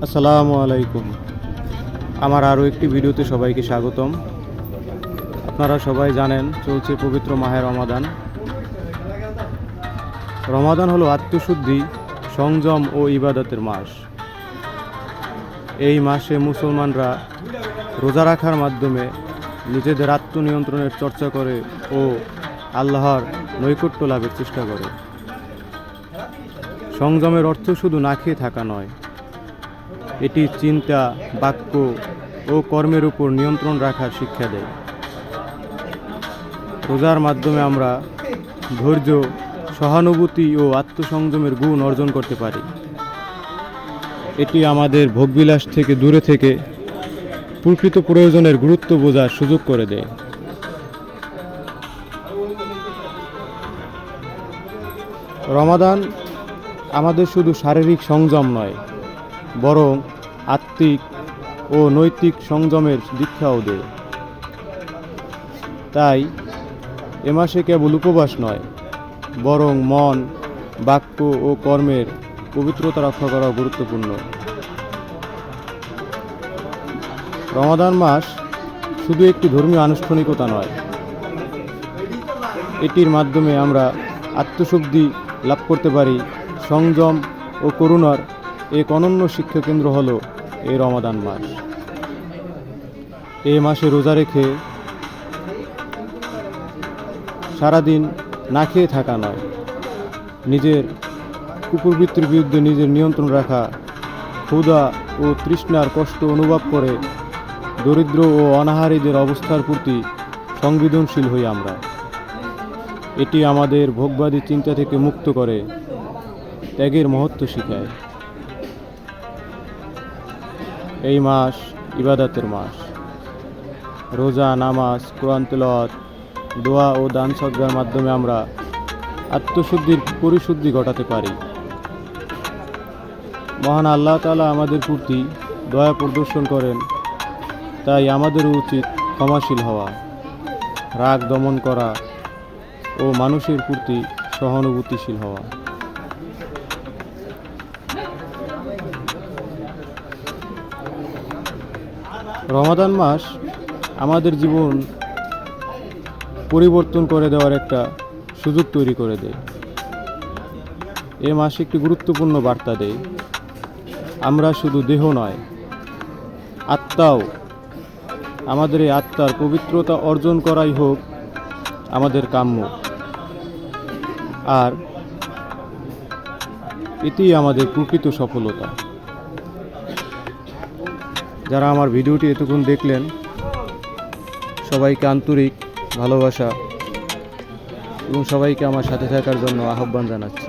আসসালামু আলাইকুম। আমার আরও একটি ভিডিওতে সবাইকে স্বাগতম। আপনারা সবাই জানেন চলছে পবিত্র মাহে রমাদান। রমাদান হলো আত্মশুদ্ধি, সংযম ও ইবাদতের মাস। এই মাসে মুসলমানরা রোজা রাখার মাধ্যমে নিজেদের আত্মনিয়ন্ত্রণের চর্চা করে ও আল্লাহর নৈকট্য লাভের চেষ্টা করে। সংযমের অর্থ শুধু না খেয়ে থাকা নয়, এটি চিন্তা, বাক্য ও কর্মের উপর নিয়ন্ত্রণ রাখার শিক্ষা দেয়। রোজার মাধ্যমে আমরা ধৈর্য, সহানুভূতি ও আত্মসংযমের গুণ অর্জন করতে পারি। এটি আমাদের ভোগবিলাস থেকে দূরে থেকে প্রকৃত প্রয়োজনের গুরুত্ব বোঝার সুযোগ করে দেয়। রমাদান আমাদের শুধু শারীরিক সংযম নয়, বরং আত্মিক ও নৈতিক সংযমের দীক্ষাও দেয়। তাই এ মাসে কেবল উপবাস নয়, বরং মন, বাক্য ও কর্মের পবিত্রতা রক্ষা করা গুরুত্বপূর্ণ। রমাদান মাস শুধু একটি ধর্মীয় আনুষ্ঠানিকতা নয়, এটির মাধ্যমে আমরা আত্মশুদ্ধি লাভ করতে পারি। সংযম ও করুণার এক অনন্য শিক্ষাকেন্দ্র হল এই রমাদান মাস। এই মাসে রোজা রেখে সারাদিন না খেয়ে থাকা নয়, নিজের কুকুরবৃত্তির বিরুদ্ধে নিজের নিয়ন্ত্রণ রাখা, ক্ষুধা ও তৃষ্ণার কষ্ট অনুভব করে দরিদ্র ও অনাহারীদের অবস্থার প্রতি সংবেদনশীল হই আমরা। এটি আমাদের ভোগবাদী চিন্তা থেকে মুক্ত করে ত্যাগের মহত্ব শিখায়। এই মাস ইবাদতের মাস। রোজা, নামাজ, কোরআন তেলাওয়াত, দোয়া ও দান সদকার মাধ্যমে আমরা আত্মশুদ্ধির পরিশুদ্ধি ঘটাতে পারি। মহান আল্লাহ তাআলা আমাদের প্রতি দয়া প্রদর্শন করেন, তাই আমাদেরও উচিত ক্ষমাশীল হওয়া, রাগ দমন করা ও মানুষের প্রতি সহানুভূতিশীল হওয়া। রমাদান মাস আমাদের জীবন পরিবর্তন করে দেওয়ার একটা সুযোগ তৈরি করে দেয়। এ মাস একটি গুরুত্বপূর্ণ বার্তা দেয়, আমরা শুধু দেহ নয়, আত্মাও। আমাদের এই আত্মার পবিত্রতা অর্জন করাই হোক আমাদের কাম্য, আর এটিই আমাদের প্রকৃত সফলতা। যারা আমার ভিডিওটি এতক্ষণ দেখলেন, সবাইকে আন্তরিক ভালোবাসা এবং সবাইকে আমার সাথে থাকার জন্য আহ্বান জানাচ্ছি।